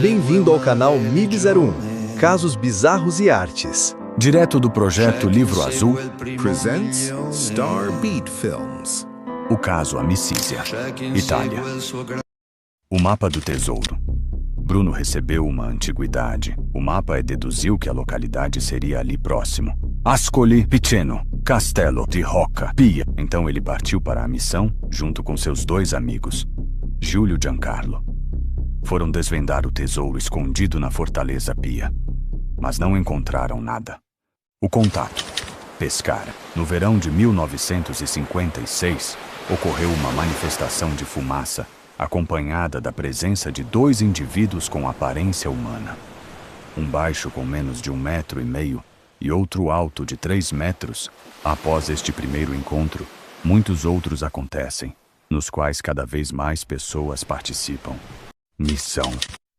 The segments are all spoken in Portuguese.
Bem-vindo ao canal MIB01, Casos Bizarros e Artes. Direto do projeto Livro Azul, presents Star Beat Films. o caso Amicísia, Itália. O mapa do tesouro. Bruno recebeu uma antiguidade. O mapa deduziu que a localidade seria ali próximo. Ascoli Piceno, Castelo di Rocca Pia. Então ele partiu para a missão, junto com seus dois amigos, Giulio e Giancarlo. Foram desvendar o tesouro escondido na Fortaleza Pia, mas não encontraram nada. O contato. Pescar. No verão de 1956, ocorreu uma manifestação de fumaça, acompanhada da presença de dois indivíduos com aparência humana. Um baixo com menos de 1,5 metros e outro alto de 3 metros. Após este primeiro encontro, muitos outros acontecem, nos quais cada vez mais pessoas participam. Missão.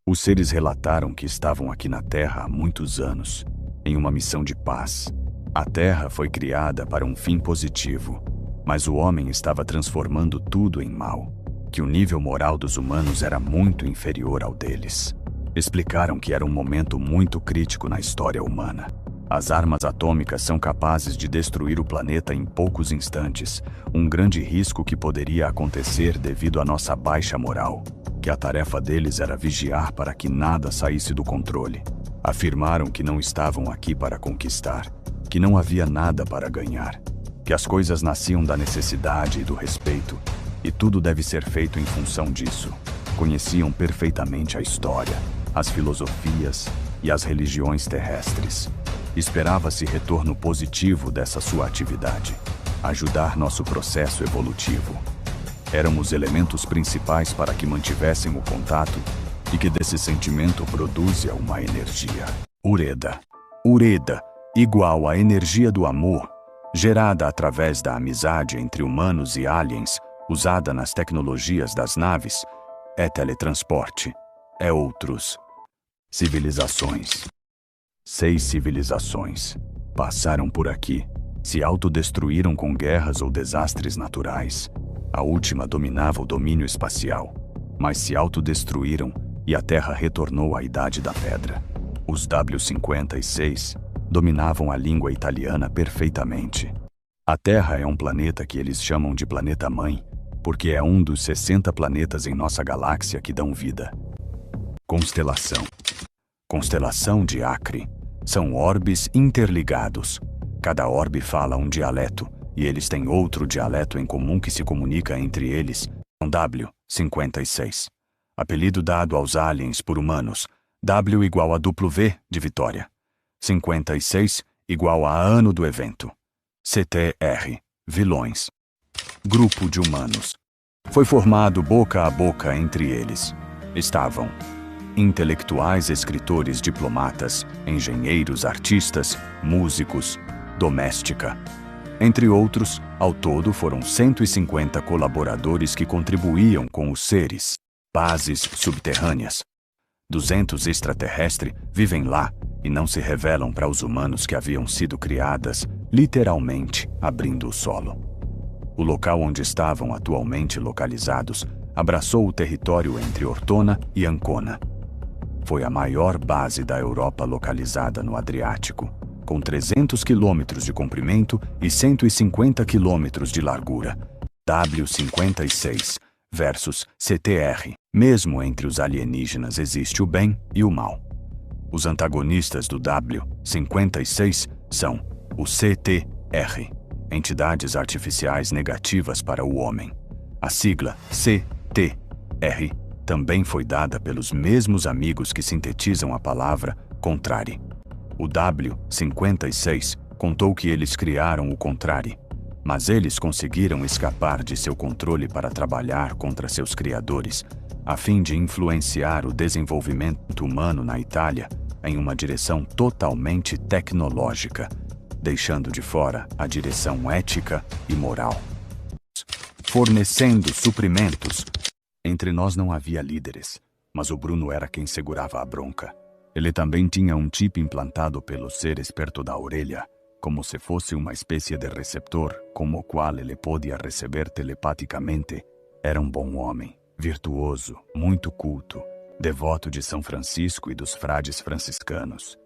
Os seres relataram que estavam aqui na Terra há muitos anos, em uma missão de paz. A Terra foi criada para um fim positivo, mas o homem estava transformando tudo em mal, que o nível moral dos humanos era muito inferior ao deles. Explicaram que era um momento muito crítico na história humana. As armas atômicas são capazes de destruir o planeta em poucos instantes, um grande risco que poderia acontecer devido à nossa baixa moral, que a tarefa deles era vigiar para que nada saísse do controle. Afirmaram que não estavam aqui para conquistar, que não havia nada para ganhar, que as coisas nasciam da necessidade e do respeito, e tudo deve ser feito em função disso. Conheciam perfeitamente a história, as filosofias e as religiões terrestres. Esperava-se retorno positivo dessa sua atividade, ajudar nosso processo evolutivo. Éramos os elementos principais para que mantivessem o contato e que desse sentimento produza uma energia. Ureda. Ureda, igual à energia do amor, gerada através da amizade entre humanos e aliens, usada nas tecnologias das naves, é teletransporte, é outros. Civilizações. 6 civilizações passaram por aqui, se autodestruíram com guerras ou desastres naturais. A última dominava o domínio espacial, mas se autodestruíram e a Terra retornou à Idade da Pedra. Os W-56 dominavam a língua italiana perfeitamente. A Terra é um planeta que eles chamam de planeta-mãe, porque é um dos 60 planetas em nossa galáxia que dão vida. Constelação. Constelação de Acre. São orbes interligados. Cada orbe fala um dialeto, e eles têm outro dialeto em comum que se comunica entre eles. W-56. Apelido dado aos aliens por humanos. W igual a W de Vitória. 56 igual a ano do evento. CTR. Vilões. Grupo de humanos. Foi formado boca a boca entre eles. Estavam intelectuais, escritores, diplomatas, engenheiros, artistas, músicos, doméstica. Entre outros, ao todo foram 150 colaboradores que contribuíam com os seres. Bases subterrâneas. 200 extraterrestres vivem lá e não se revelam para os humanos que haviam sido criadas, literalmente, abrindo o solo. O local onde estavam atualmente localizados abraçou o território entre Ortona e Ancona. Foi a maior base da Europa localizada no Adriático, com 300 quilômetros de comprimento e 150 quilômetros de largura. W-56 versus CTR. Mesmo entre os alienígenas existe o bem e o mal. Os antagonistas do W-56 são o CTR, entidades artificiais negativas para o homem. A sigla CTR também foi dada pelos mesmos amigos que sintetizam a palavra contrário. O W-56 contou que eles criaram o contrário, mas eles conseguiram escapar de seu controle para trabalhar contra seus criadores, a fim de influenciar o desenvolvimento humano na Itália em uma direção totalmente tecnológica, deixando de fora a direção ética e moral. Fornecendo suprimentos. Entre nós não havia líderes, mas o Bruno era quem segurava a bronca. Ele também tinha um chip implantado pelos seres perto da orelha, como se fosse uma espécie de receptor, com o qual ele podia receber telepaticamente. Era um bom homem, virtuoso, muito culto, devoto de São Francisco e dos frades franciscanos.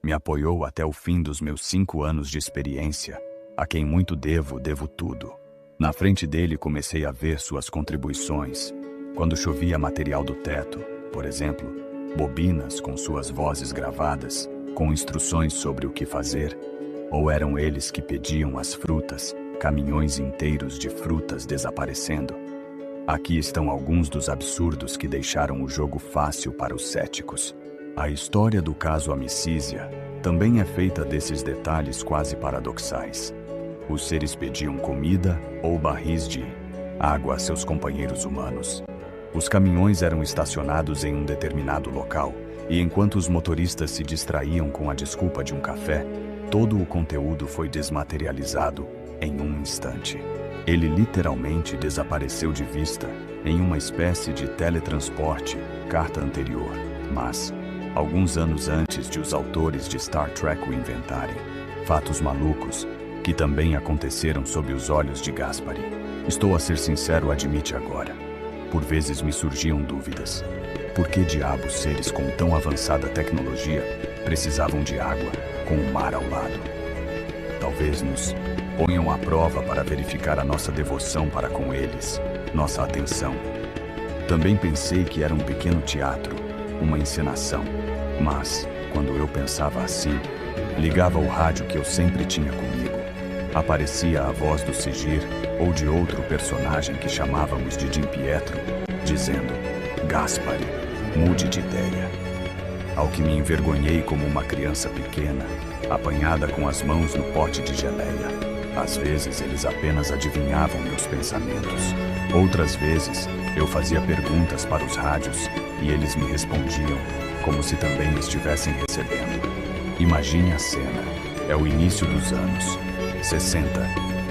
Me apoiou até o fim dos meus 5 anos de experiência, a quem muito devo tudo. Na frente dele comecei a ver suas contribuições. Quando chovia material do teto, por exemplo, bobinas com suas vozes gravadas, com instruções sobre o que fazer, ou eram eles que pediam as frutas, caminhões inteiros de frutas desaparecendo. Aqui estão alguns dos absurdos que deixaram o jogo fácil para os céticos. A história do caso Amicísia também é feita desses detalhes quase paradoxais. Os seres pediam comida ou barris de água a seus companheiros humanos. Os caminhões eram estacionados em um determinado local, e enquanto os motoristas se distraíam com a desculpa de um café, todo o conteúdo foi desmaterializado em um instante. Ele literalmente desapareceu de vista em uma espécie de teletransporte, carta anterior. Mas, alguns anos antes de os autores de Star Trek o inventarem, fatos malucos, que também aconteceram sob os olhos de Gaspari. Estou a ser sincero, admite agora. Por vezes me surgiam dúvidas. Por que diabos seres com tão avançada tecnologia precisavam de água com o mar ao lado? Talvez nos ponham à prova para verificar a nossa devoção para com eles, nossa atenção. Também pensei que era um pequeno teatro, uma encenação. Mas, quando eu pensava assim, ligava o rádio que eu sempre tinha comigo. Aparecia a voz do Sigir ou de outro personagem que chamávamos de Jim Pietro, dizendo: Gaspari, mude de ideia. Ao que me envergonhei como uma criança pequena, apanhada com as mãos no pote de geleia. Às vezes eles apenas adivinhavam meus pensamentos. Outras vezes eu fazia perguntas para os rádios e eles me respondiam, como se também estivessem recebendo. Imagine a cena. É o início dos anos 60.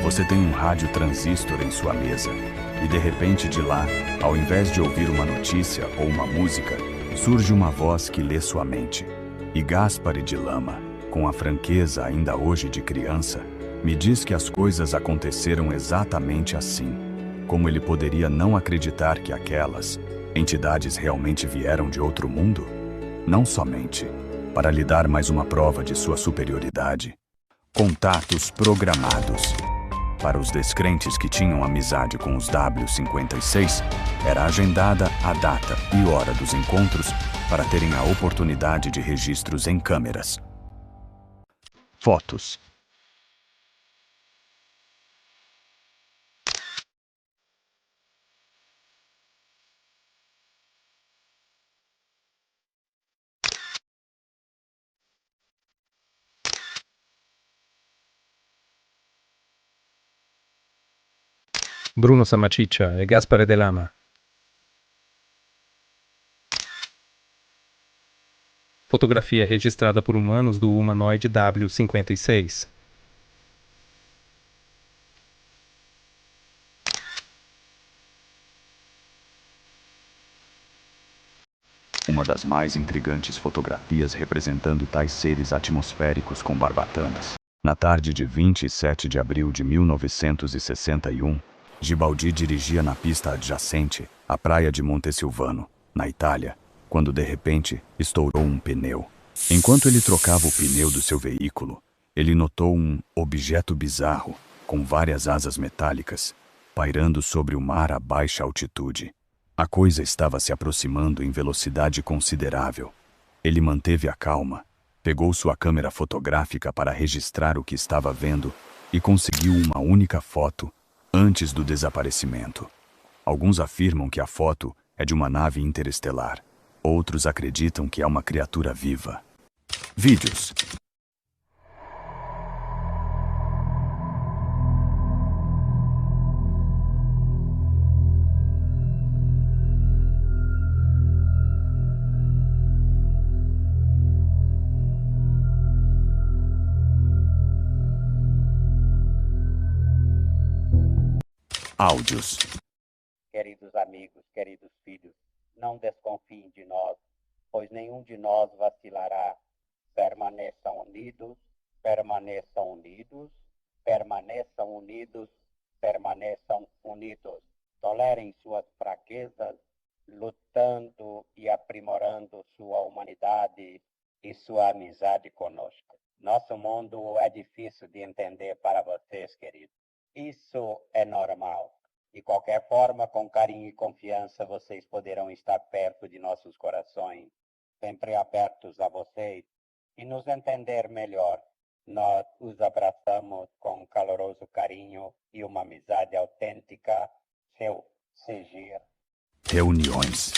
Você tem um rádio transistor em sua mesa e de repente de lá, ao invés de ouvir uma notícia ou uma música, surge uma voz que lê sua mente. E Gaspari de Lama, com a franqueza ainda hoje de criança, me diz que as coisas aconteceram exatamente assim. Como ele poderia não acreditar que aquelas entidades realmente vieram de outro mundo? Não somente para lhe dar mais uma prova de sua superioridade. Contatos programados. Para os descrentes que tinham amizade com os W56, era agendada a data e hora dos encontros para terem a oportunidade de registros em câmeras. Fotos. Bruno Sammaticcia e Gaspare de Lama. Fotografia registrada por humanos do humanoide W56. Uma das mais intrigantes fotografias representando tais seres atmosféricos com barbatanas. Na tarde de 27 de abril de 1961, Gibaldi dirigia na pista adjacente à praia de Montesilvano, na Itália, quando de repente estourou um pneu. Enquanto ele trocava o pneu do seu veículo, ele notou um objeto bizarro, com várias asas metálicas, pairando sobre o mar a baixa altitude. A coisa estava se aproximando em velocidade considerável. Ele manteve a calma, pegou sua câmera fotográfica para registrar o que estava vendo e conseguiu uma única foto antes do desaparecimento. Alguns afirmam que a foto é de uma nave interestelar. Outros acreditam que é uma criatura viva. Vídeos. Áudios. Queridos amigos, queridos filhos, não desconfiem de nós, pois nenhum de nós vacilará. Permaneçam unidos, permaneçam unidos, permaneçam unidos, permaneçam unidos. Tolerem suas fraquezas, lutando e aprimorando aprimorando sua humanidade e sua amizade conosco. Nosso mundo é difícil de entender para vocês, queridos. Isso é normal. De qualquer forma, com carinho e confiança, vocês poderão estar perto de nossos corações, sempre abertos a vocês, e nos entender melhor. Nós os abraçamos com um caloroso carinho e uma amizade autêntica. Seu Segir. Reuniões.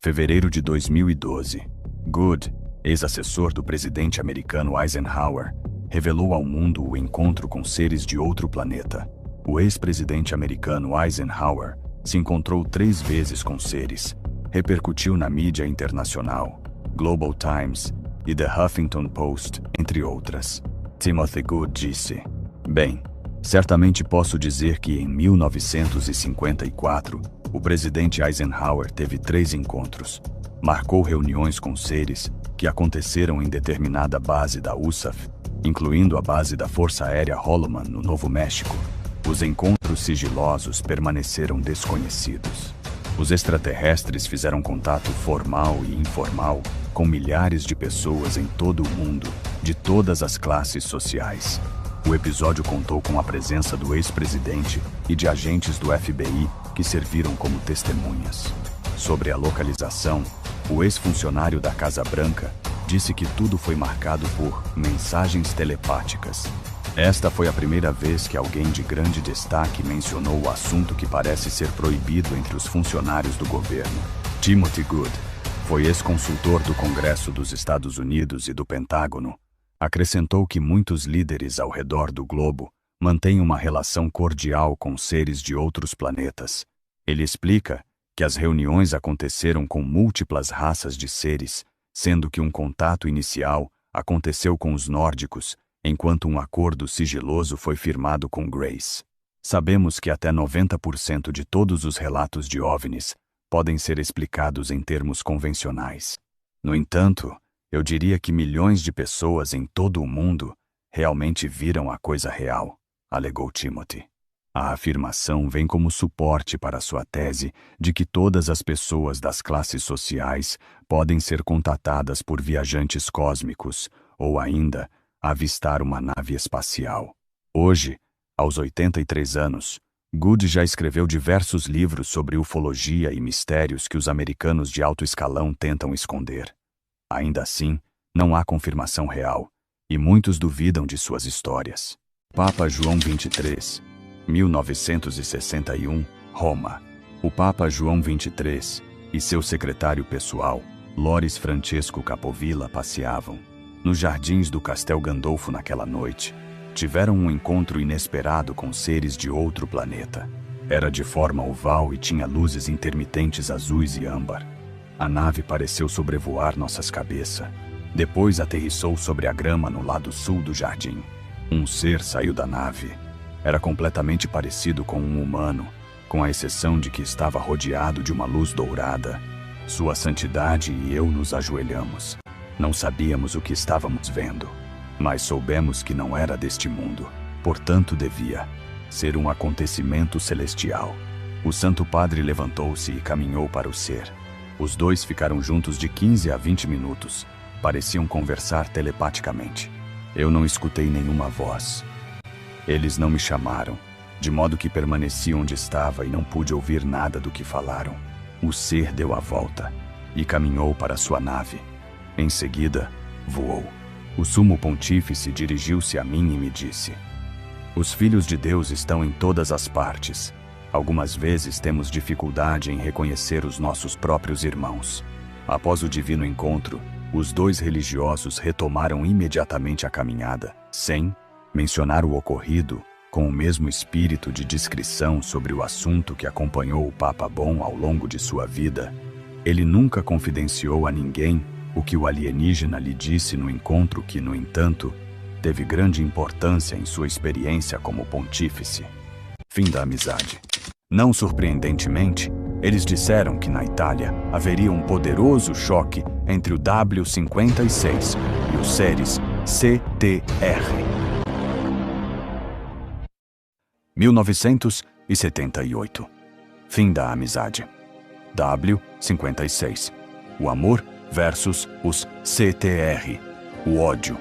Fevereiro de 2012. Good, ex-assessor do presidente americano Eisenhower, revelou ao mundo o encontro com seres de outro planeta. O ex-presidente americano Eisenhower se encontrou 3 vezes com seres. Repercutiu na mídia internacional, Global Times e The Huffington Post, entre outras. Timothy Good disse: "Bem, certamente posso dizer que em 1954, o presidente Eisenhower teve 3 encontros. Marcou reuniões com seres que aconteceram em determinada base da USAF, incluindo a base da Força Aérea Holloman, no Novo México. Os encontros sigilosos permaneceram desconhecidos. Os extraterrestres fizeram contato formal e informal com milhares de pessoas em todo o mundo, de todas as classes sociais. O episódio contou com a presença do ex-presidente e de agentes do FBI que serviram como testemunhas. Sobre a localização, o ex-funcionário da Casa Branca disse que tudo foi marcado por mensagens telepáticas. Esta foi a primeira vez que alguém de grande destaque mencionou o assunto que parece ser proibido entre os funcionários do governo. Timothy Good foi ex-consultor do Congresso dos Estados Unidos e do Pentágono. Acrescentou que muitos líderes ao redor do globo mantêm uma relação cordial com seres de outros planetas. Ele explica que as reuniões aconteceram com múltiplas raças de seres, sendo que um contato inicial aconteceu com os nórdicos, enquanto um acordo sigiloso foi firmado com Grace. Sabemos que até 90% de todos os relatos de OVNIs podem ser explicados em termos convencionais. No entanto, eu diria que milhões de pessoas em todo o mundo realmente viram a coisa real, alegou Timothy. A afirmação vem como suporte para sua tese de que todas as pessoas das classes sociais podem ser contatadas por viajantes cósmicos ou ainda avistar uma nave espacial. Hoje, aos 83 anos, Good já escreveu diversos livros sobre ufologia e mistérios que os americanos de alto escalão tentam esconder. Ainda assim, não há confirmação real, e muitos duvidam de suas histórias. Papa João XXIII, 1961, Roma. O Papa João XXIII e seu secretário pessoal, Loris Francesco Capovilla, passeavam nos jardins do Castel Gandolfo naquela noite. Tiveram um encontro inesperado com seres de outro planeta. Era de forma oval e tinha luzes intermitentes azuis e âmbar. A nave pareceu sobrevoar nossas cabeças. Depois aterrissou sobre a grama no lado sul do jardim. Um ser saiu da nave. Era completamente parecido com um humano, com a exceção de que estava rodeado de uma luz dourada. Sua Santidade e eu nos ajoelhamos. Não sabíamos o que estávamos vendo, mas soubemos que não era deste mundo, portanto devia ser um acontecimento celestial. O Santo Padre levantou-se e caminhou para o ser. Os dois ficaram juntos de 15 a 20 minutos. Pareciam conversar telepaticamente. Eu não escutei nenhuma voz. Eles não me chamaram, de modo que permaneci onde estava e não pude ouvir nada do que falaram. O ser deu a volta e caminhou para sua nave. Em seguida, voou. O Sumo Pontífice dirigiu-se a mim e me disse: "Os filhos de Deus estão em todas as partes. Algumas vezes temos dificuldade em reconhecer os nossos próprios irmãos." Após o divino encontro, os dois religiosos retomaram imediatamente a caminhada, sem mencionar o ocorrido, com o mesmo espírito de discrição sobre o assunto que acompanhou o Papa Bom ao longo de sua vida. Ele nunca confidenciou a ninguém o que o alienígena lhe disse no encontro que, no entanto, teve grande importância em sua experiência como pontífice. Fim da amizade. Não surpreendentemente, eles disseram que na Itália haveria um poderoso choque entre o W56 e os seres CTR. 1978. Fim da amizade. W56. o amor versus os CTR, o ódio.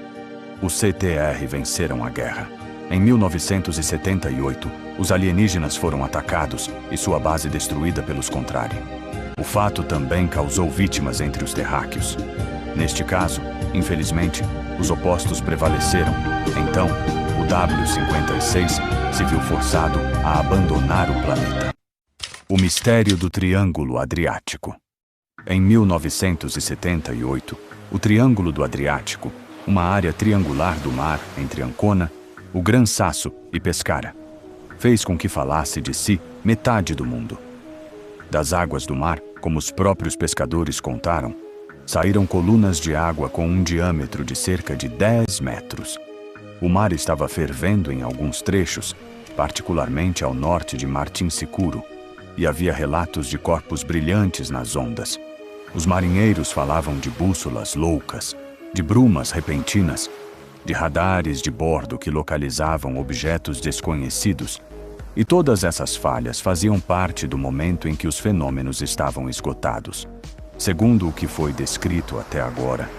Os CTR venceram a guerra. Em 1978, os alienígenas foram atacados e sua base destruída pelos Contrari. O fato também causou vítimas entre os terráqueos. Neste caso, infelizmente, os opostos prevaleceram. Então, o W-56 se viu forçado a abandonar o planeta. O mistério do Triângulo Adriático. Em 1978, o Triângulo do Adriático, uma área triangular do mar entre Ancona, o Gran Sasso e Pescara, fez com que falasse de si metade do mundo. Das águas do mar, como os próprios pescadores contaram, saíram colunas de água com um diâmetro de cerca de 10 metros. O mar estava fervendo em alguns trechos, particularmente ao norte de Martin Sicuro, e havia relatos de corpos brilhantes nas ondas. Os marinheiros falavam de bússolas loucas, de brumas repentinas, de radares de bordo que localizavam objetos desconhecidos, e todas essas falhas faziam parte do momento em que os fenômenos estavam esgotados. Segundo o que foi descrito até agora,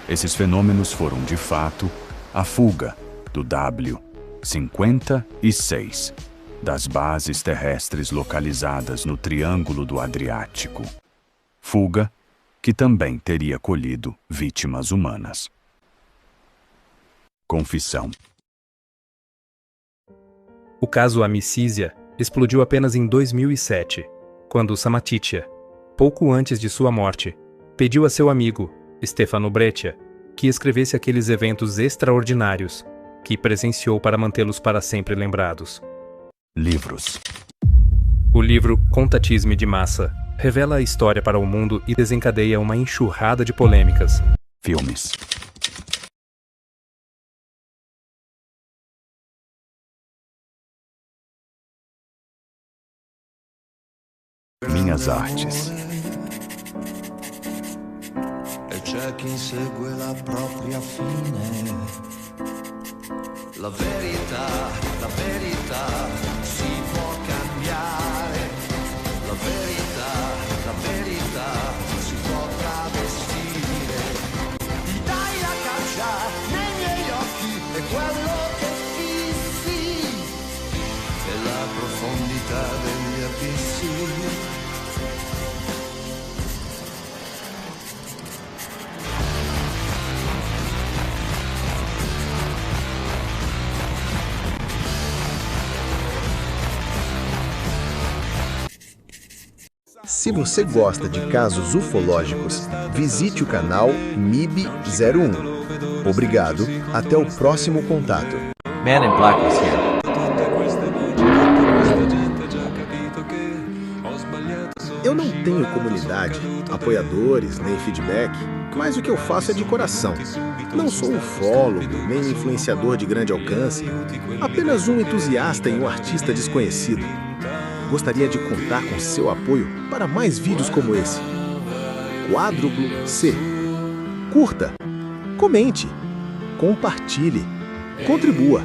esses fenômenos foram de fato a fuga do W-56 das bases terrestres localizadas no Triângulo do Adriático. Fuga que também teria colhido vítimas humanas. Confissão. O caso Amicísia explodiu apenas em 2007, quando Samatitia, pouco antes de sua morte, pediu a seu amigo, Stefano Breccia, que escrevesse aqueles eventos extraordinários que presenciou para mantê-los para sempre lembrados. Livros. O livro Contatisme de Massa revela a história para o mundo e desencadeia uma enxurrada de polêmicas. Filmes. Minhas artes. E c'è chi segue la propria fine. La verità si può cambiare. La verità si può travestire. Ti dai la caccia nei miei occhi e quello che fissi è la profondità degli abissi. Se você gosta de casos ufológicos, visite o canal MIB01. Obrigado, até o próximo contato. Man in Black was here. Eu não tenho comunidade, apoiadores, nem feedback, mas o que eu faço é de coração. Não sou ufólogo, nem influenciador de grande alcance, apenas um entusiasta e um artista desconhecido. Gostaria de contar com seu apoio para mais vídeos como esse. Quádruplo C. Curta, comente, compartilhe, contribua.